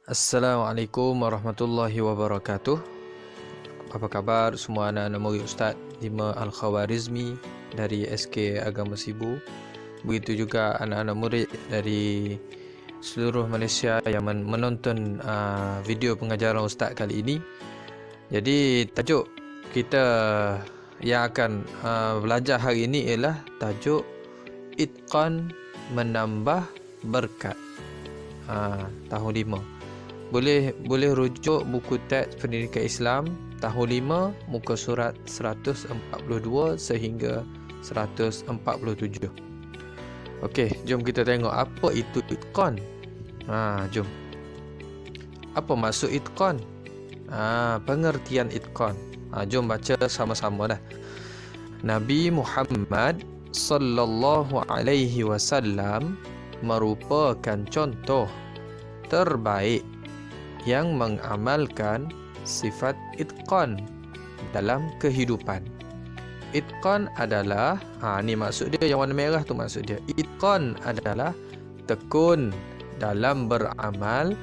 Assalamualaikum warahmatullahi wabarakatuh. Apa khabar semua anak-anak murid Ustaz Lima Al-Khawarizmi dari SK Agama Sibu. Begitu juga anak-anak murid dari seluruh Malaysia yang menonton video pengajaran Ustaz kali ini. Jadi tajuk kita yang akan belajar hari ini ialah tajuk Itqan Menambah Berkat. Tahun 5. Boleh rujuk buku teks Pendidikan Islam tahun 5 muka surat 142 sehingga 147. Okey, jom kita tengok apa itu itqan. Jom. Apa maksud itqan? Pengertian itqan. Jom baca sama-sama dah. Nabi Muhammad sallallahu alaihi wasallam merupakan contoh terbaik yang mengamalkan sifat itqan dalam kehidupan. Itqan adalah, ni maksud dia yang warna merah tu maksud dia. Itqan adalah tekun dalam beramal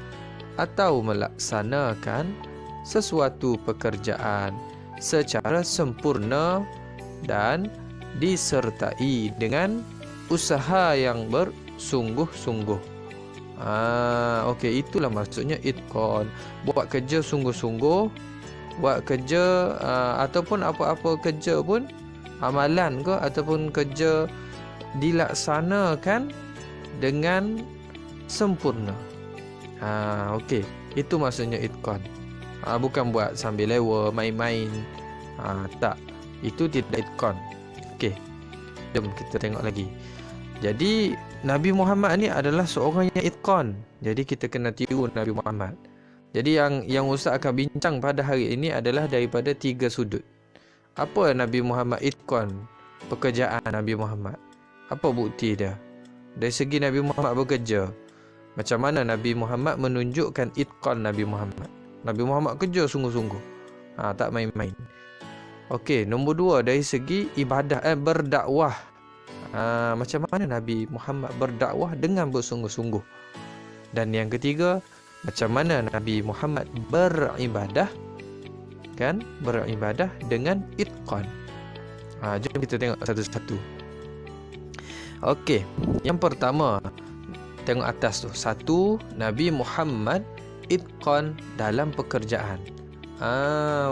atau melaksanakan sesuatu pekerjaan secara sempurna dan disertai dengan usaha yang bersungguh-sungguh. Okey, itulah maksudnya itqan. Buat kerja sungguh-sungguh, buat kerja ataupun apa-apa kerja pun, amalan ke ataupun kerja dilaksanakan dengan sempurna. Okey, itu maksudnya itqan. Bukan buat sambil lewa, main-main. Tak, itu tidak itqan. Okey, jom kita tengok lagi. Jadi Nabi Muhammad ni adalah seorang yang itqan. Jadi kita kena tiru Nabi Muhammad. Jadi yang Ustaz akan bincang pada hari ini adalah daripada 3 sudut. Apa Nabi Muhammad itqan pekerjaan Nabi Muhammad? Apa bukti dia? Dari segi Nabi Muhammad bekerja, macam mana Nabi Muhammad menunjukkan itqan Nabi Muhammad? Nabi Muhammad kerja sungguh-sungguh. Tak main-main. Okey, nombor 2 dari segi ibadah berdakwah. Macam mana Nabi Muhammad berdakwah dengan bersungguh-sungguh. Dan yang ketiga, macam mana Nabi Muhammad beribadah, kan? Beribadah dengan itqan. Jom kita tengok satu-satu. Okey, yang pertama, tengok atas tu. 1, Nabi Muhammad itqan dalam pekerjaan.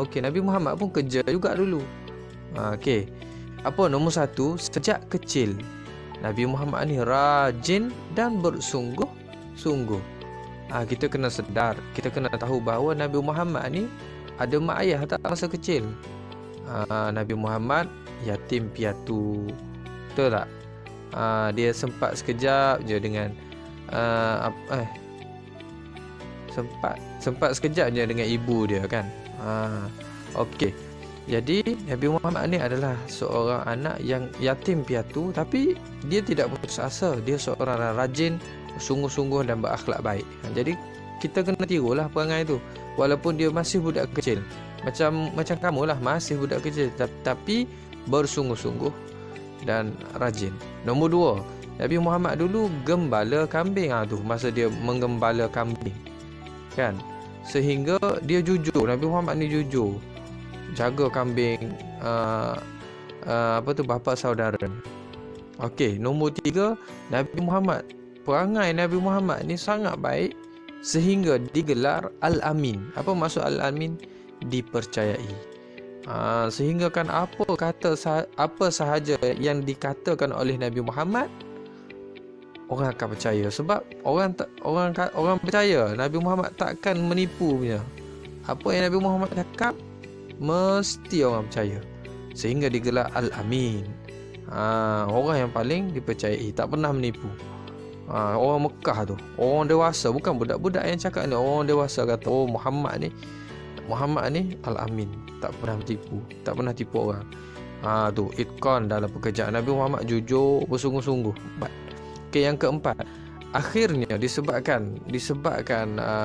Okey, Nabi Muhammad pun kerja juga dulu. Okey. Apa nombor 1? Sejak kecil Nabi Muhammad ni rajin dan bersungguh-sungguh. Kita kena sedar, kita kena tahu bahawa Nabi Muhammad ni ada mak ayah tak masa kecil. Nabi Muhammad yatim piatu, betul tak? Dia sempat sekejap je dengan sempat sekejap je dengan ibu dia, kan? Okey. Jadi Nabi Muhammad ni adalah seorang anak yang yatim piatu, tapi dia tidak putus asa. Dia seorang yang rajin, sungguh-sungguh dan berakhlak baik. Jadi kita kena tirulah perangai tu, walaupun dia masih budak kecil. Macam kamu lah, masih budak kecil, tapi bersungguh-sungguh dan rajin. Nombor 2, Nabi Muhammad dulu gembala kambing. Tu masa dia menggembala kambing, kan? Sehingga dia jujur. Nabi Muhammad ni jujur, jaga kambing bapa saudara. Okey, nombor 3, Nabi Muhammad, perangai Nabi Muhammad ni sangat baik sehingga digelar Al-Amin. Apa maksud Al-Amin? Dipercayai. Sehingga kan apa sahaja yang dikatakan oleh Nabi Muhammad, orang akan percaya. Sebab orang percaya Nabi Muhammad takkan menipu punya. Apa yang Nabi Muhammad cakap mesti orang percaya, sehingga digelar Al-Amin. Orang yang paling dipercayai, tak pernah menipu. Orang Mekah tu, orang dewasa, bukan budak-budak yang cakap ni. Orang dewasa kata, Muhammad ni Al-Amin, tak pernah tipu, tak pernah tipu orang. Tu itqan dalam pekerjaan. Nabi Muhammad jujur, bersungguh-sungguh. Okey, yang keempat, akhirnya disebabkan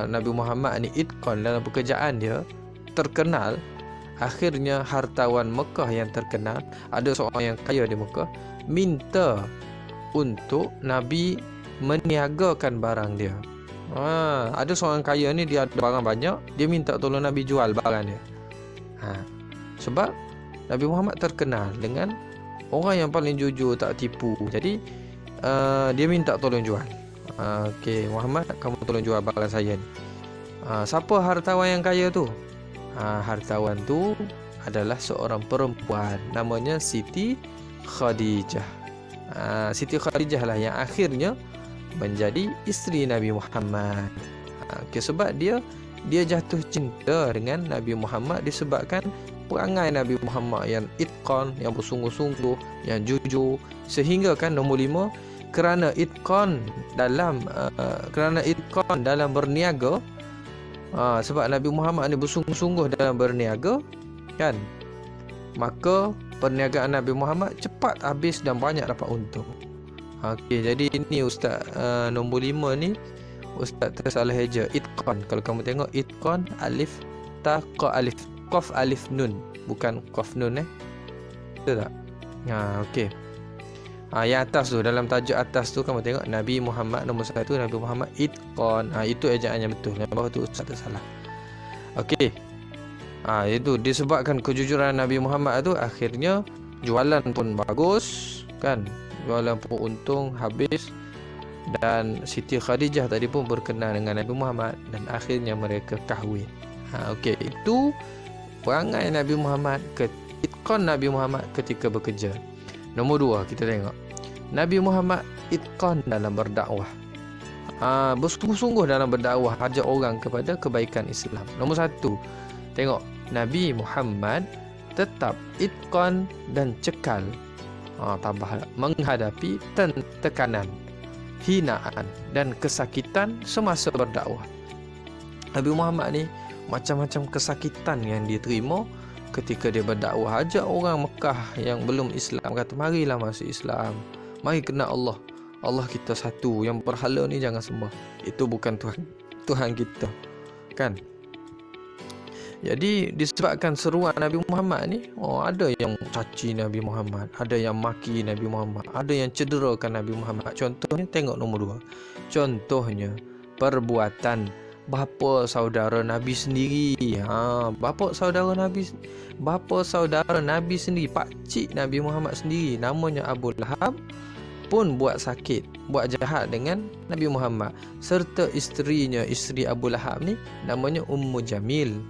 Nabi Muhammad ni itqan dalam pekerjaan dia, terkenal. Akhirnya hartawan Mekah yang terkenal, ada seorang yang kaya di Mekah, minta untuk Nabi meniagakan barang dia. Ada seorang kaya ni, dia ada barang banyak, dia minta tolong Nabi jual barang dia. Sebab Nabi Muhammad terkenal dengan orang yang paling jujur, tak tipu. Jadi dia minta tolong jual. Okey, Muhammad, kamu tolong jual barang saya ni. Siapa hartawan yang kaya tu? Hartawan tu adalah seorang perempuan, namanya Siti Khadijah. Siti Khadijah lah yang akhirnya menjadi isteri Nabi Muhammad. Sebab dia jatuh cinta dengan Nabi Muhammad disebabkan perangai Nabi Muhammad yang itqan, yang bersungguh-sungguh, yang jujur. Sehingga kan nombor 5, kerana itqan dalam berniaga, sebab Nabi Muhammad ni bersungguh-sungguh dalam berniaga, kan, maka perniagaan Nabi Muhammad cepat habis dan banyak dapat untung. Okey, jadi ini Ustaz nombor 5 ni Ustaz tersalah eja, itqan. Kalau kamu tengok itqan, alif ta qa alif, qaf alif nun, bukan qaf nun betul tak? Okey. Yang atas tu, dalam tajuk atas tu kamu tengok Nabi Muhammad nombor 1, Nabi Muhammad itqan. Itu ejaan yang betul. Yang bawah tu Ustaz tersalah. Okey. Itu disebabkan kejujuran Nabi Muhammad tu, akhirnya jualan pun bagus, kan? Jualan pun untung, habis. Dan Siti Khadijah tadi pun berkenal dengan Nabi Muhammad dan akhirnya mereka kahwin. Okey, itu perangai Nabi Muhammad, itqan Nabi Muhammad ketika bekerja. Nombor 2, kita tengok Nabi Muhammad itqan dalam berdakwah. Bersungguh-sungguh dalam berdakwah, ajak orang kepada kebaikan Islam. Nombor 1, tengok Nabi Muhammad tetap itqan dan cekal, tambah menghadapi tekanan, hinaan dan kesakitan semasa berdakwah. Nabi Muhammad ni macam-macam kesakitan yang dia terima ketika dia berdakwah. Ajak orang Mekah yang belum Islam, kata marilah masuk Islam, mari kenal Allah. Allah kita satu, yang berhala ni jangan sembah, itu bukan Tuhan kita, kan? Jadi disebabkan seruan Nabi Muhammad ni, ada yang caci Nabi Muhammad, ada yang maki Nabi Muhammad, ada yang cederakan Nabi Muhammad. Contohnya tengok nombor 2. Contohnya perbuatan bapa saudara Nabi sendiri. Bapa saudara Nabi sendiri, pakcik Nabi Muhammad sendiri, namanya Abu Lahab, pun buat sakit, buat jahat dengan Nabi Muhammad. Serta isterinya, isteri Abu Lahab ni, namanya Ummu Jamil,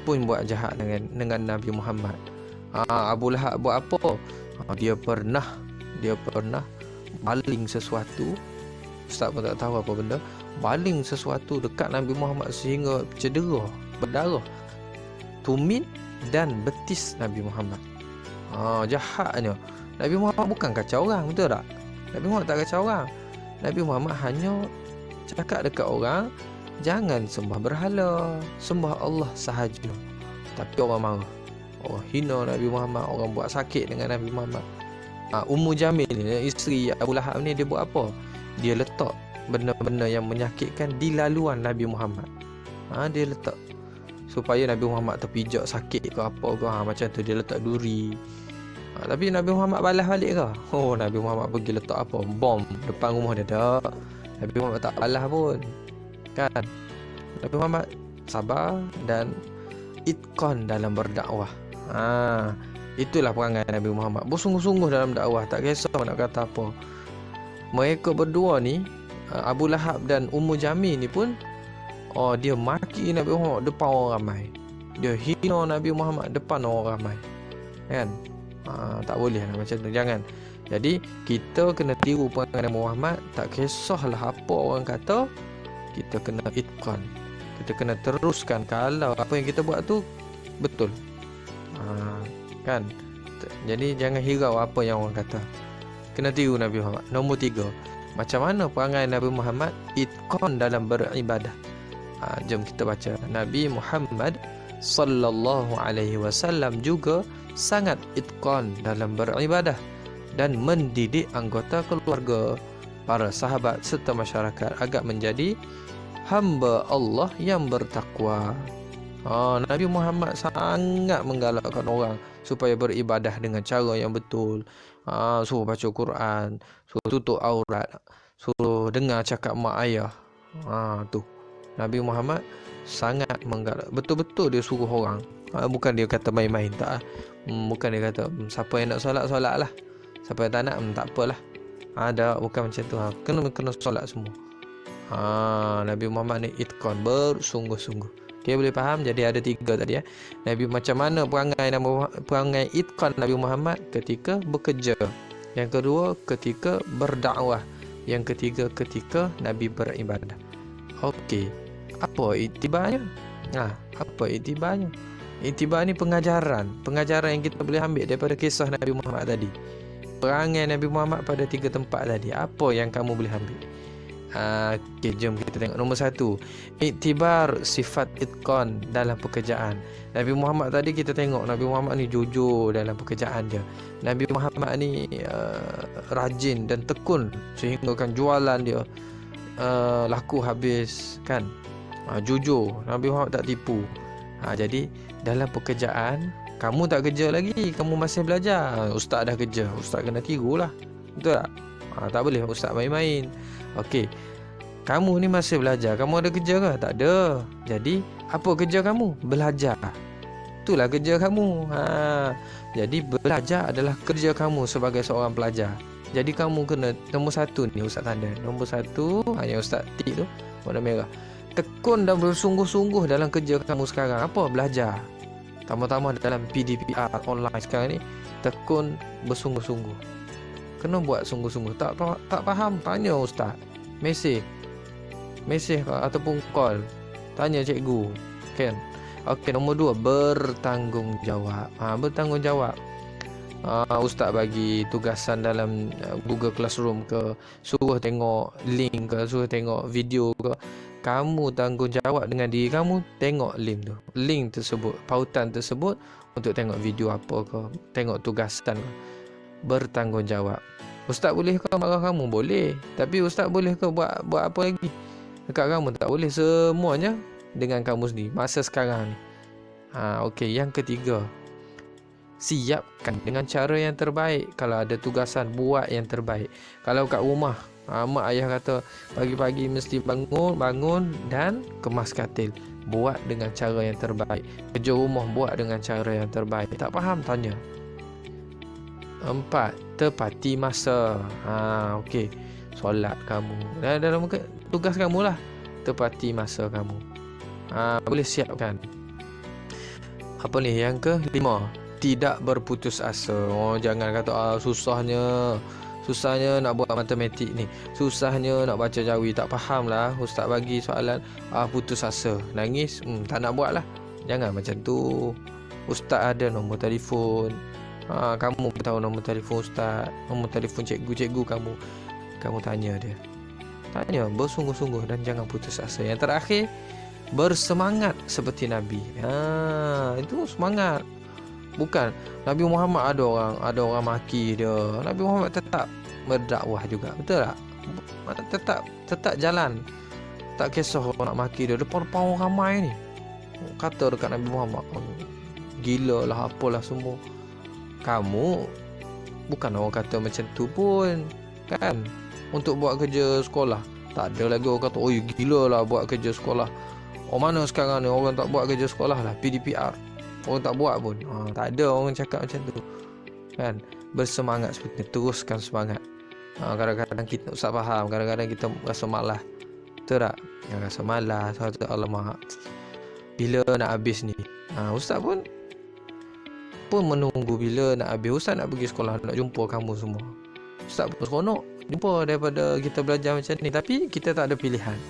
pun buat jahat dengan Nabi Muhammad. Abu Lahab buat apa? Dia pernah baling sesuatu. Ustaz pun tak tahu apa benda. Baling sesuatu dekat Nabi Muhammad sehingga cedera, berdarah tumit dan betis Nabi Muhammad. Jahatnya. Nabi Muhammad bukan kacau orang, betul tak? Nabi Muhammad tak kacau orang. Nabi Muhammad hanya cakap dekat orang, jangan sembah berhala, sembah Allah sahaja. Tapi orang marah, orang hina Nabi Muhammad, orang buat sakit dengan Nabi Muhammad. Ummu Jamil ni, isteri Abu Lahab ni, dia buat apa? Dia letak benda-benda yang menyakitkan di laluan Nabi Muhammad. Dia letak supaya Nabi Muhammad terpijak sakit ke apa ke, macam tu dia letak duri. Tapi Nabi Muhammad balas balik ke? Nabi Muhammad pergi letak apa? Bom depan rumah dia. Tak. Nabi Muhammad tak balas pun, kan? Nabi Muhammad sabar dan itqan dalam berdakwah. Itulah perangai Nabi Muhammad, bersungguh-sungguh dalam dakwah, tak kisah nak kata apa. Mereka berdua ni, Abu Lahab dan Ummu Jamil ni pun, dia maki Nabi Muhammad depan orang ramai, dia hina Nabi Muhammad depan orang ramai, kan? Tak boleh macam tu, jangan. Jadi kita kena tiru perangai Nabi Muhammad, tak kisahlah apa orang kata, kita kena itqan, kita kena teruskan kalau apa yang kita buat tu betul, kan? Jadi jangan hirau apa yang orang kata, kena tiru Nabi Muhammad. Nombor 3, macam mana perangai Nabi Muhammad itqan dalam beribadah? Jom kita baca. Nabi Muhammad sallallahu alaihi wasallam juga sangat itqan dalam beribadah dan mendidik anggota keluarga, para sahabat serta masyarakat agar menjadi hamba Allah yang bertakwa. Nabi Muhammad sangat menggalakkan orang supaya beribadah dengan cara yang betul. Suruh baca Quran, suruh tutup aurat, suruh dengar cakap mak ayah, Tu Nabi Muhammad sangat menggalak. Betul-betul dia suruh orang. Bukan dia kata main-main, tak. Bukan dia kata siapa yang nak solat, solat lah. Siapa yang tak nak, tak apalah. Ada, bukan macam tu. Kena solat semua. Nabi Muhammad ni itqan, bersungguh-sungguh. Okay, boleh faham? Jadi ada 3 tadi ya. Nabi macam mana perangai itqan Nabi Muhammad ketika bekerja. Yang kedua, ketika berdakwah. Yang ketiga, ketika Nabi beribadah. Okey. Apa iktibarnya? Apa iktibarnya? Iktibar ni pengajaran yang kita boleh ambil daripada kisah Nabi Muhammad tadi. Perangai Nabi Muhammad pada 3 tempat tadi. Apa yang kamu boleh ambil? Okay, jom kita tengok. Nombor 1, iktibar sifat itqan dalam pekerjaan. Nabi Muhammad tadi kita tengok Nabi Muhammad ni jujur dalam pekerjaan dia. Nabi Muhammad ni rajin dan tekun sehingga kan jualan dia laku habis kan. Jujur, Nabi Muhammad tak tipu. Jadi dalam pekerjaan, kamu tak kerja lagi, kamu masih belajar. Ustaz dah kerja, ustaz kena tirulah. Betul tak? Tak boleh ustaz main-main. Okey, kamu ni masih belajar. Kamu ada kerja ke? Tak ada. Jadi apa kerja kamu? Belajar. Itulah kerja kamu. Jadi belajar adalah kerja kamu sebagai seorang pelajar. Jadi kamu kena, nombor 1 ni ustaz tanda. Nombor 1 yang ustaz tik tu warna merah. Tekun dan bersungguh-sungguh dalam kerja kamu sekarang. Apa? Belajar. Tambah-tambah dalam PDPR online sekarang ni, tekun bersungguh-sungguh. Kena buat sungguh-sungguh. Tak faham, tanya ustaz. Mesej ataupun call, tanya cikgu, kan? Okey, nombor 2, bertanggungjawab. Bertanggungjawab. Ustaz bagi tugasan dalam Google Classroom ke, suruh tengok link ke, suruh tengok video ke, kamu tanggungjawab dengan diri kamu. Tengok link tersebut, pautan tersebut untuk tengok video apa ke, tengok tugasan ke. Bertanggungjawab. Ustaz boleh ke marah kamu? Boleh. Tapi ustaz boleh ke buat apa lagi dekat kamu? Tak boleh. Semuanya dengan kamu sendiri masa sekarang ni. Okey, yang ketiga, siapkan dengan cara yang terbaik. Kalau ada tugasan, buat yang terbaik. Kalau kat rumah, mak ayah kata pagi-pagi mesti bangun dan kemas katil, buat dengan cara yang terbaik. Kerja rumah, buat dengan cara yang terbaik. Tak faham, tanya. 4, tepati masa. Okey, solat kamu dalam tugas kamu lah, tepati masa kamu. Boleh siapkan. Apa ni yang ke-5, tidak berputus asa. Jangan kata susahnya nak buat matematik ni, susahnya nak baca jawi, tak faham lah, ustaz bagi soalan putus asa, nangis, tak nak buat lah. Jangan macam tu. Ustaz ada nombor telefon. Kamu tahu nombor telefon ustaz, nombor telefon cikgu kamu tanya dia. Tanya bersungguh-sungguh dan jangan putus asa. Yang terakhir, bersemangat seperti Nabi. Itu semangat. Bukan Nabi Muhammad ada orang maki dia, Nabi Muhammad tetap berdakwah juga. Betul tak? Tetap jalan. Tak kisah orang nak maki dia depan orang ramai ni. Kata dekat Nabi Muhammad, gila lah apalah semua. Kamu bukan orang kata macam tu pun, kan? Untuk buat kerja sekolah, tak ada lagi orang kata, oi gila lah buat kerja sekolah. Mana sekarang ni orang tak buat kerja sekolah lah, PDPR. Orang tak buat pun. Tak ada orang cakap macam tu, kan? Bersemangat seperti itu, teruskan semangat. Kadang-kadang kita tak faham, kadang-kadang kita rasa malas. Betul tak? Yang rasa malas, rasa alamak, bila nak habis ni. Ustaz pun menunggu bila nak habis. Ustaz nak pergi sekolah, nak jumpa kamu semua. Ustaz pun seronok jumpa daripada kita belajar macam ni. Tapi kita tak ada pilihan.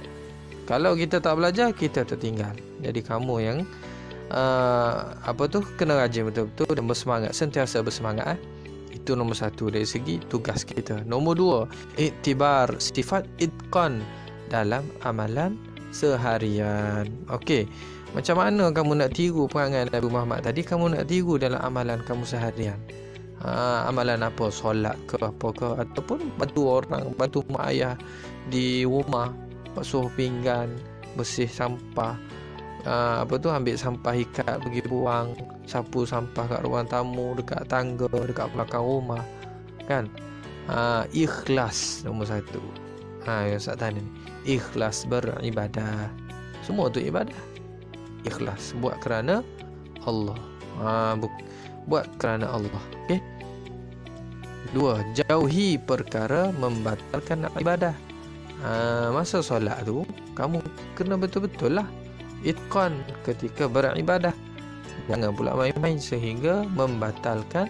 Kalau kita tak belajar, kita tertinggal. Jadi kamu yang kena rajin betul-betul dan bersemangat, sentiasa bersemangat. Itu nombor 1 dari segi tugas kita. Nombor 2, iktibar sifat itqan dalam amalan seharian. Okey, macam mana kamu nak tiru perangai Nabi Muhammad tadi? Kamu nak tiru dalam amalan kamu seharian. Amalan apa? Solat ke apa ke, ataupun bantu mak ayah di rumah, basuh pinggan, bersih sampah, ambil sampah ikat pergi buang, sapu sampah kat ruang tamu, dekat tangga, dekat belakang rumah, kan? Ikhlas nombor 1. Yang Ustaz tanya ni, ikhlas beribadah. Semua tu ibadah. Ikhlas buat kerana Allah. Buat kerana Allah. Okey. 2. Jauhi perkara membatalkan ibadah. Masa solat tu kamu kena betul-betul lah itqan ketika beribadah. Jangan pula main-main sehingga membatalkan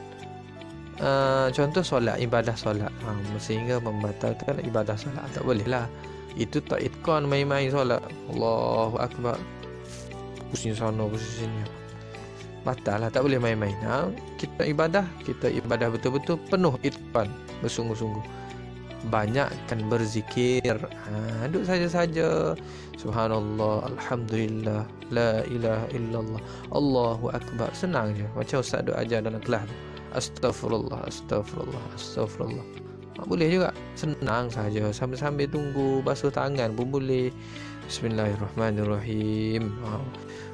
contoh solat, ibadah solat, sehingga membatalkan ibadah solat. Tak boleh lah. Itu tak itqan, main-main solat. Allahu Akbar, pusing sana pusing sini, batal lah. Tak boleh main-main. Kita ibadah betul-betul penuh itqan, bersungguh-sungguh. Banyakkan berzikir. Duduk saja-saja. Subhanallah, alhamdulillah, la ilaha illallah, Allahu Akbar. Senang je. Macam Ustaz duk ajar dalam kelas. Astaghfirullah, astaghfirullah, astaghfirullah. Boleh juga. Senang saja. Sambil-sambil tunggu basuh tangan pun boleh. Bismillahirrahmanirrahim.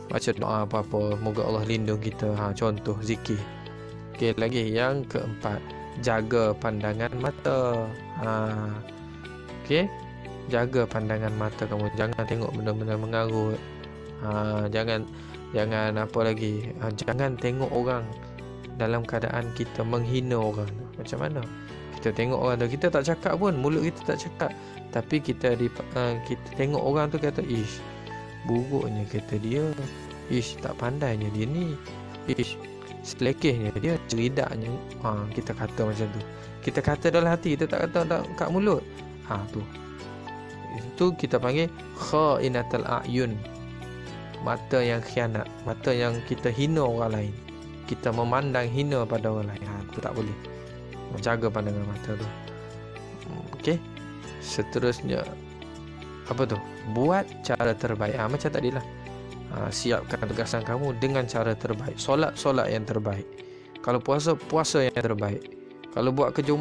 Baca doa apa-apa, moga Allah lindung kita. Contoh zikir. Okey, lagi yang keempat, jaga pandangan mata. Okey, jaga pandangan mata kamu. Jangan tengok benda-benda mengarut. Jangan apa lagi? Jangan tengok orang dalam keadaan kita menghina orang. Macam mana? Kita tengok orang tu, kita tak cakap pun, mulut kita tak cakap, tapi kita tengok orang tu kata, ish, buruknya kata dia, ish, tak pandainya dia ni, ish, selekehnya dia, ceridaknya. Kita kata macam tu. Kita kata dalam hati, kita tak kata kat mulut. Tu. Itu kita panggil khainatul a'yun. Mata yang khianat, mata yang kita hina orang lain. Kita memandang hina pada orang lain. Itu tak boleh. Jaga pandangan mata tu. Okey. Seterusnya apa tu? Buat cara terbaik. Macam tadi lah. Siapkan tugasan kamu dengan cara terbaik. Solat yang terbaik. Kalau puasa yang terbaik. Kalau buat kerja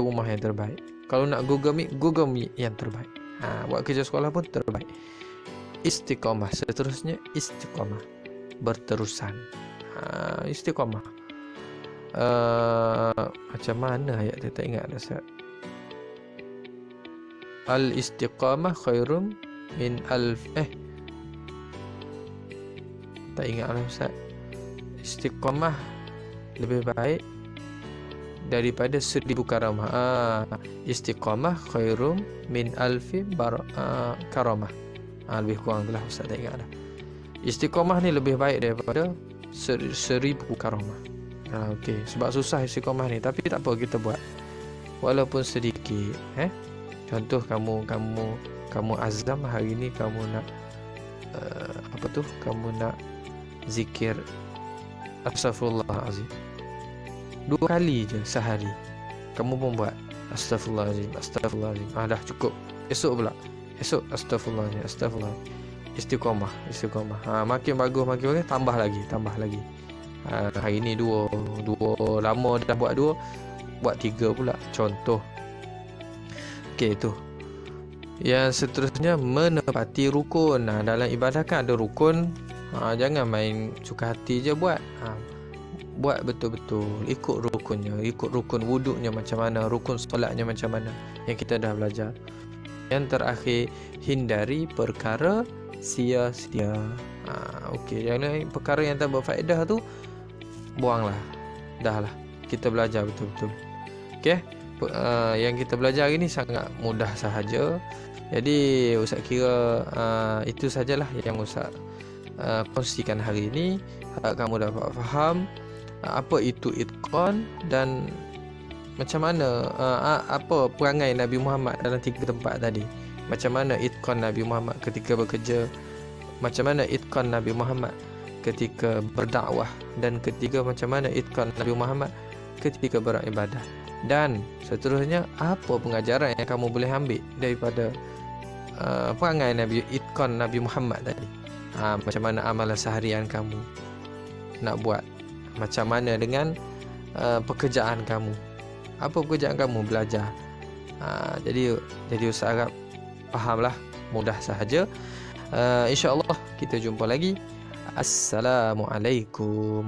rumah yang terbaik. Kalau nak Google Meet yang terbaik. Buat kerja sekolah pun terbaik. Istiqamah. Seterusnya istiqamah, berterusan. Istiqamah. Macam mana ayat dia, tak ingat dah Ustaz. Al-istiqamah khairum min tak ingat lah Ustaz. Istiqamah lebih baik daripada 1000 karamah. Istiqamah khairum min alfi karamah. Lebih kurang tu lah Ustaz, tak ingat dah. Istiqamah ni lebih baik daripada 1000 karamah. Okey, sebab susah istiqamah ni, tapi tak apa, kita buat walaupun sedikit. Contoh kamu azam hari ni kamu nak kamu nak zikir astaghfirullahalazim 2 kali je sehari. Kamu pun buat astaghfirullahalazim, astaghfirullahalazim. Dah cukup. Esok astaghfirullahalazim, astaghfirullahalazim. Istiqamah. Makin bagus, tambah lagi. Hari ni 2, lama dah buat 2, buat 3 pula. Contoh. Okey, tu. Yang seterusnya, menepati rukun. Dalam ibadah kan ada rukun. Jangan main suka hati je buat. Buat betul-betul, ikut rukunnya, ikut rukun wuduknya macam mana, rukun solatnya macam mana, yang kita dah belajar. Yang terakhir, hindari perkara sia-sia. Okey, yang perkara yang tak berfaedah tu buanglah. Dah lah, kita belajar betul-betul. Okey, yang kita belajar hari ni sangat mudah sahaja. Jadi Ustaz kira itu sajalah yang Ustaz kongsikan hari ini. Harap kamu dapat faham apa itu itqan dan macam mana apa perangai Nabi Muhammad dalam 3 tempat tadi. Macam mana itqan Nabi Muhammad ketika bekerja, macam mana itqan Nabi Muhammad ketika berdakwah, dan ketiga macam mana itqan Nabi Muhammad ketika beribadah. Dan seterusnya, apa pengajaran yang kamu boleh ambil daripada perangai Nabi, itqan Nabi Muhammad tadi. Macam mana amalan seharian kamu nak buat, macam mana dengan pekerjaan kamu, apa pekerjaan kamu, belajar. Jadi Ustaz harap fahamlah, mudah sahaja. InsyaAllah kita jumpa lagi. Assalamualaikum.